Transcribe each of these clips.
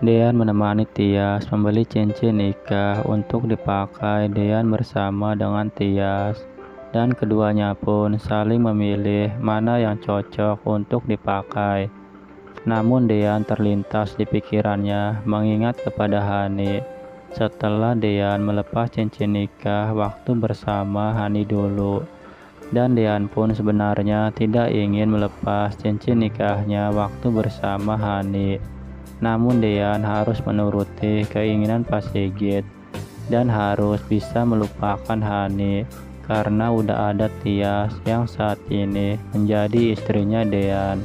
Dean menemani Tias membeli cincin nikah untuk dipakai Dean bersama dengan Tias, dan keduanya pun saling memilih mana yang cocok untuk dipakai. Namun Dean terlintas di pikirannya mengingat kepada Hani setelah Dean melepas cincin nikah waktu bersama Hani dulu. Dan Dean pun sebenarnya tidak ingin melepas cincin nikahnya waktu bersama Hani. Namun Dean harus menuruti keinginan Pak Sigit dan harus bisa melupakan Hani karena udah ada Tias yang saat ini menjadi istrinya Dean.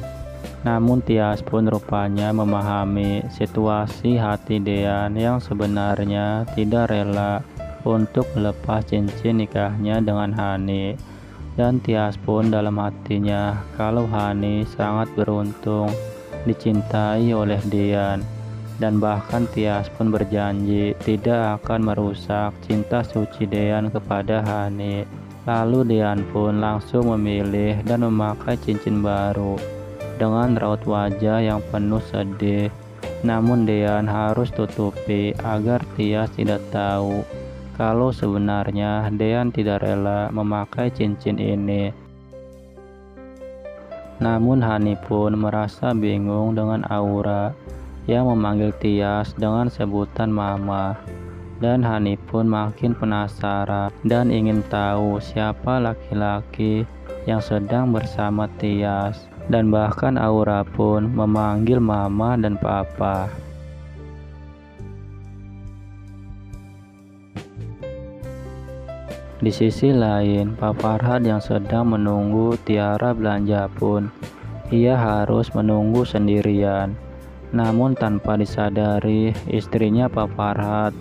Namun Tias pun rupanya memahami situasi hati Dean yang sebenarnya tidak rela untuk melepas cincin nikahnya dengan Hani. Dan Tias pun dalam hatinya kalau Hani sangat beruntung dicintai oleh Dean. Dan bahkan Tias pun berjanji tidak akan merusak cinta suci Dean kepada Hani. Lalu Dean pun langsung memilih dan memakai cincin baru dengan raut wajah yang penuh sedih. Namun Dean harus tutupi agar Tias tidak tahu kalau sebenarnya Dean tidak rela memakai cincin ini. Namun Hani pun merasa bingung dengan Aura yang memanggil Tias dengan sebutan Mama. Dan Hani pun makin penasaran dan ingin tahu siapa laki-laki yang sedang bersama Tias. Dan bahkan Aura pun memanggil Mama dan Papa. Di sisi lain, Pak Farhad yang sedang menunggu Tiara belanja pun, ia harus menunggu sendirian. Namun tanpa disadari, istrinya Pak Farhad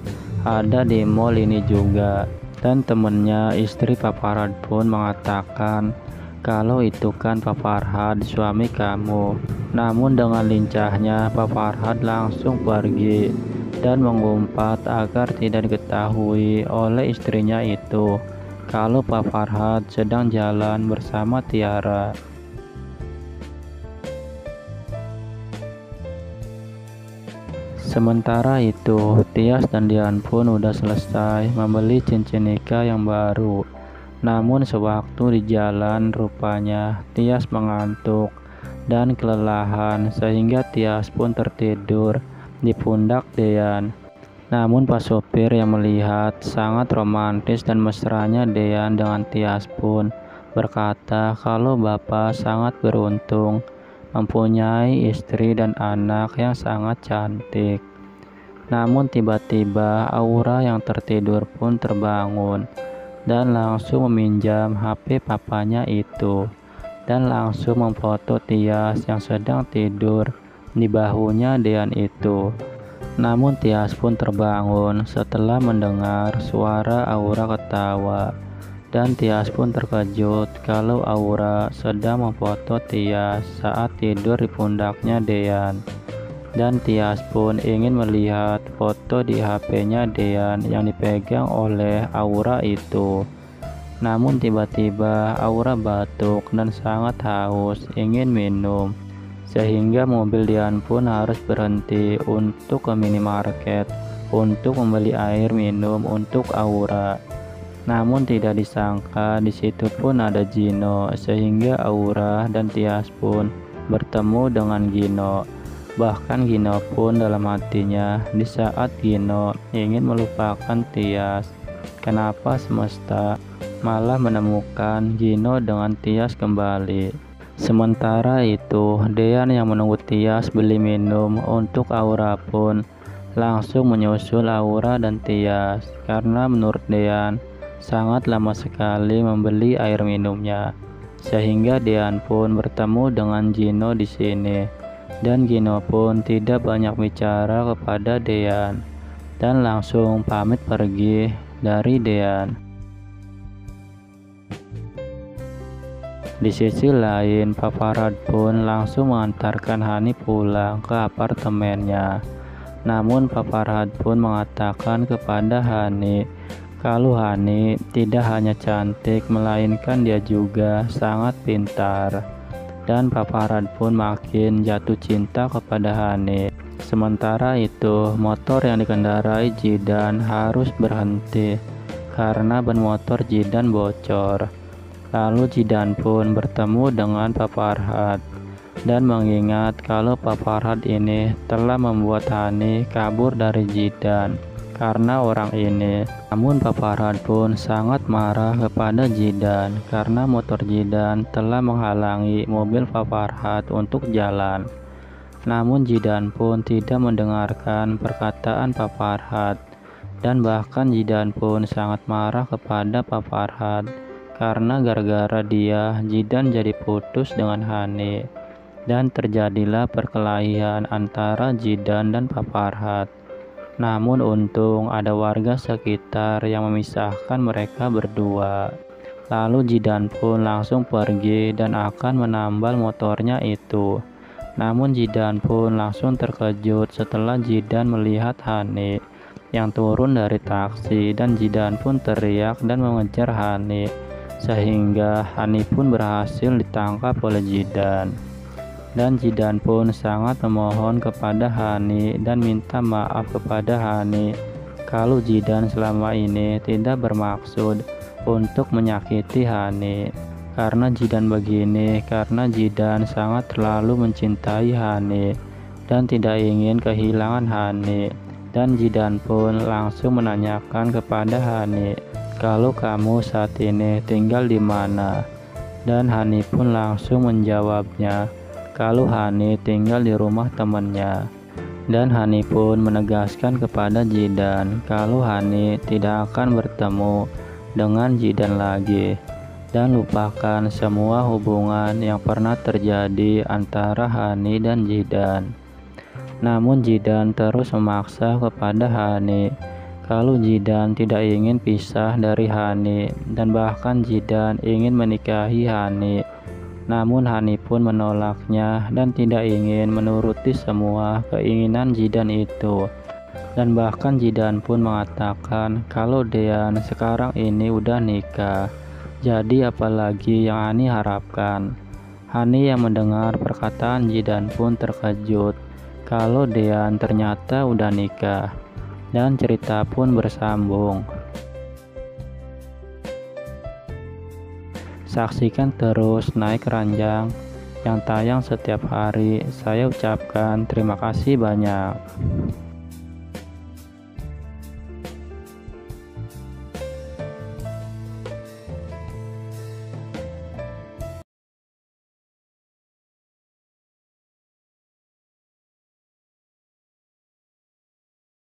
ada di mall ini juga. Dan temennya istri Pak Farhad pun mengatakan, kalau itu kan Pak Farhad suami kamu. Namun dengan lincahnya Pak Farhad langsung pergi dan mengumpat agar tidak diketahui oleh istrinya itu kalau Pak Farhad sedang jalan bersama Tiara. Sementara itu, Tias dan Dian pun udah selesai membeli cincin nikah yang baru. Namun sewaktu di jalan rupanya Tias mengantuk dan kelelahan sehingga Tias pun tertidur di pundak Dean. Namun Pak sopir yang melihat sangat romantis dan mesranya Dean dengan Tias pun berkata kalau Bapak sangat beruntung mempunyai istri dan anak yang sangat cantik. Namun tiba-tiba Aura yang tertidur pun terbangun dan langsung meminjam HP papanya itu dan langsung memfoto Tias yang sedang tidur di bahunya Dean itu. Namun Tias pun terbangun setelah mendengar suara Aura ketawa, dan Tias pun terkejut kalau Aura sedang memfoto Tias saat tidur di pundaknya Dean. Dan Tias pun ingin melihat foto di HP-nya Dean yang dipegang oleh Aura itu. Namun tiba-tiba Aura batuk dan sangat haus ingin minum, sehingga mobil Dean pun harus berhenti untuk ke minimarket untuk membeli air minum untuk Aura. Namun tidak disangka di situ pun ada Gino, sehingga Aura dan Tias pun bertemu dengan Gino. Bahkan Gino pun dalam hatinya di saat Gino ingin melupakan Tias, kenapa semesta malah menemukan Gino dengan Tias kembali. Sementara itu, Dean yang menunggu Tias beli minum untuk Aura pun langsung menyusul Aura dan Tias karena menurut Dean sangat lama sekali membeli air minumnya. Sehingga Dean pun bertemu dengan Gino di sini. Dan Gino pun tidak banyak bicara kepada Dean dan langsung pamit pergi dari Dean. Di sisi lain, Pak Farhad pun langsung mengantarkan Hani pulang ke apartemennya. Namun Pak Farhad pun mengatakan kepada Hani kalau Hani tidak hanya cantik melainkan dia juga sangat pintar. Dan Pak Farhad pun makin jatuh cinta kepada Hani. Sementara itu, motor yang dikendarai Jidan harus berhenti karena ban motor Jidan bocor. Lalu Jidan pun bertemu dengan Pak Farhad dan mengingat kalau Pak Farhad ini telah membuat Hani kabur dari Jidan karena orang ini. Namun Pak Farhad pun sangat marah kepada Jidan karena motor Jidan telah menghalangi mobil Pak Farhad untuk jalan. Namun Jidan pun tidak mendengarkan perkataan Pak Farhad dan bahkan Jidan pun sangat marah kepada Pak Farhad karena gara-gara dia Jidan jadi putus dengan Hani dan terjadilah perkelahian antara Jidan dan Pak Farhad. Namun untung ada warga sekitar yang memisahkan mereka berdua. Lalu Jidan pun langsung pergi dan akan menambal motornya itu. Namun Jidan pun langsung terkejut setelah Jidan melihat Hani yang turun dari taksi dan Jidan pun teriak dan mengejar Hani sehingga Hani pun berhasil ditangkap oleh Jidan. Dan Jidan pun sangat memohon kepada Hani dan minta maaf kepada Hani kalau Jidan selama ini tidak bermaksud untuk menyakiti Hani. Karena Jidan begini, karena Jidan sangat terlalu mencintai Hani dan tidak ingin kehilangan Hani. Dan Jidan pun langsung menanyakan kepada Hani, kalau kamu saat ini tinggal di mana? Dan Hani pun langsung menjawabnya, kalau Hani tinggal di rumah temannya. Dan Hani pun menegaskan kepada Jidan kalau Hani tidak akan bertemu dengan Jidan lagi dan lupakan semua hubungan yang pernah terjadi antara Hani dan Jidan. Namun Jidan terus memaksa kepada Hani kalau Jidan tidak ingin pisah dari Hani dan bahkan Jidan ingin menikahi Hani. Namun Hani pun menolaknya dan tidak ingin menuruti semua keinginan Jidan itu. Dan bahkan Jidan pun mengatakan kalau Dean sekarang ini udah nikah. Jadi apalagi yang Hani harapkan? Hani yang mendengar perkataan Jidan pun terkejut kalau Dean ternyata udah nikah. Dan cerita pun bersambung. Saksikan terus Naik Ranjang yang tayang setiap hari. Saya ucapkan terima kasih banyak.